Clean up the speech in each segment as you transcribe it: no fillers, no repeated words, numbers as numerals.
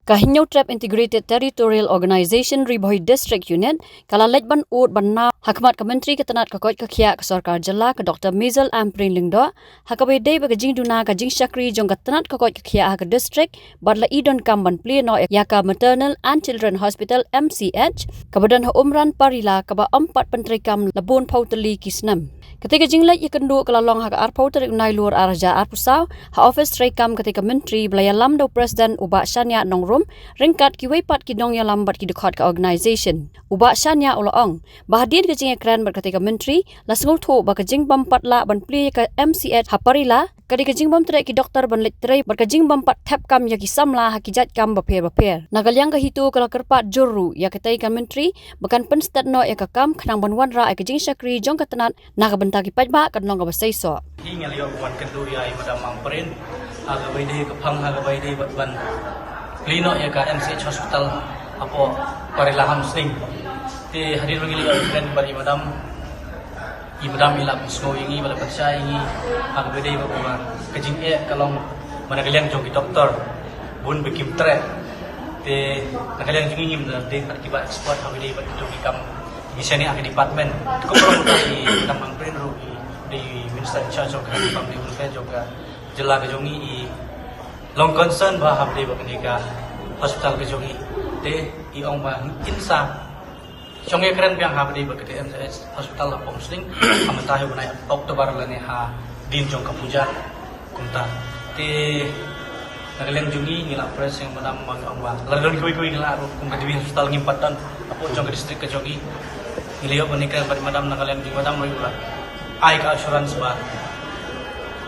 Kahinyo Trap Integrated Territorial Organization Ribohi District Unit kalalej ban ut banna hakmat ka menteri ketenat kakot kakhia ke sarkar jala ke Dr. Mizal Amprin Lingdo hakabede bagajing duna kajing syakri jong ketenat kakot kakhia ke district badla idon kamban pleno yaka Maternal and Children Hospital MCH kabadan umran parila kaba 4 penteri kam labun pauteli kisnam. Ketika jinglek ikendu kelalong hak arpau terik nailur arja arpusau ha office rekam ketika menteri belayalam do presiden ubak syania nongrum ringkat kiwei pat kidong yang lambat kidukot ke organisation ubak syania uloong bahadir kejing ekran berketika menteri lasngul thu bakajing bampat la ban pli ke MCH haparila kadi kejing bam trek ki doktor ban letrai berkejing bampat tap kam ya kisamla hakijat kam baper nagalyang kahitu kala kerpat juru ya ketaikan menteri bekan penstat no ya kakam khnang ban wanra kejing syakri jong ketenat nagaben taki pajba kan long kabasay so. Hinga liyo buwan kendu ya Madam Amprin aga bayde kapang aga bayde ban klino ya ka MCH Hospital apo parilaham sing ti hadir lagi liyo friend bari Madam ila musno ingi bala patsa ingi aga bayde ba kajing kalong managalyang jong doktor bun bekim tre ti nagalyang jong ingi de tiba export ha bayde ba jong ikam Misalnya akan department, cukup perlu di Madam Amprin di Minister in charge of Family Welfare juga jela kejongi i long concern bah habde baknika hospital kejongi te i ong bah insa chonge keren biang habde bakte MCH hospital la pomsling amata he bunai Oktober lane ha din jong kapuja kunta te nagalang jungi ngila pres yang Madam ong bah ladon kui ngila kung kadibi hospital ngimpatan apo jong district kejongi Niliyo menikah pada Madam nagalang di Madam Rayula. Ai ka assurance ba.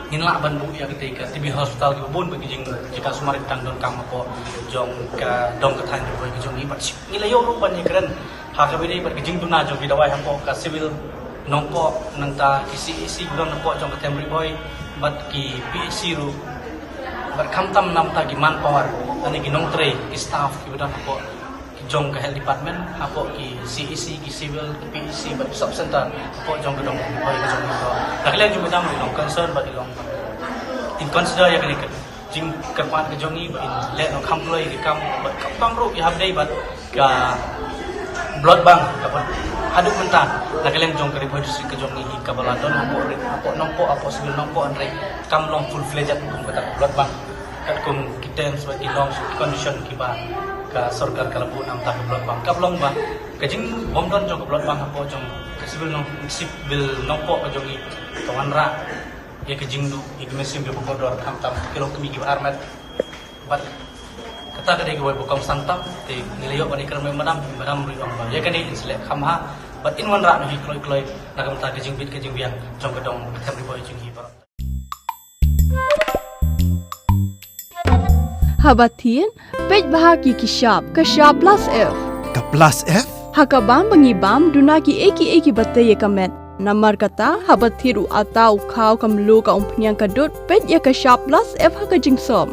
Hinla ban bu ya ketika tibi hospital di bun bagi jika sumarit tangdon kam apa jong ka dong kethan di boy jong ibat. Niliyo rupan ni keren. Ha ka bini ber jing tuna jong bidawai hampo ka civil nompo nang ta isi gudang nompo jong ka temri boy bat ki PC ru berkamtam nam ta gi manpower ani gi nong tre staff ki bidang hampo jong ke health department apo ki CEC ki civil ki PEC but sub center apo jong gedong boy jong itu nakalian jong Madam long concern but long in consider ya kini jing kerpan ke jongi in let no kamploi ki kam but kam ro ki habdai but ka blood bank ka aduk mentah nakalian jong ke boy district ke jongi ka baladon apo nompo apo civil nompo andre kam long full fledged kum kata blood bank kat kum kita sebagai long condition ki ba ka sarkar kalabu nam ta blood bank kablong ba kajing bomdon jong blood bank apo jong civil nompo ka jongi kawanra ya kajing du igmesim be bodor tam kilo kemi gi armet bat kata kade go bokam santam te niliyo bani kerme Madam ri ong ba ya kani insle khamha bat in wanra no hi kloi nagam ta kajing biang jong kedong temri boy jingi ba Habatin, pej bahagi kishab plus F. Ka plus F? Hakabam bangibam dunaki eki batay kamet. Namar kata habathiru atau kau kamlu ka umpnyang kadut pej ya kishab plus F hakajing som.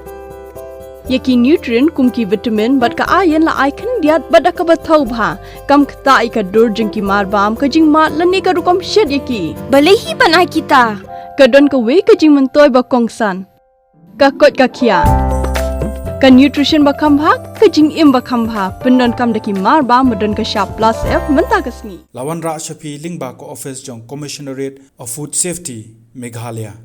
Yaki nutrient kumki vitamin bat ka ayen la icon diat bat akabatau bha. Kam kata ikadur jengki marbam kajing mat lani ka rukom shed yaki. Balehi banai kita. Kadon ka we kajing mentoy bakongsan. Kakot kakia. Ka nutrition bakam bha kajing im bakam bha pendon kam daki marba modon ka sharp plus F menta kasni Lawan Ra Shafi Lingba ko office jong Commissionerate of Food Safety Meghalaya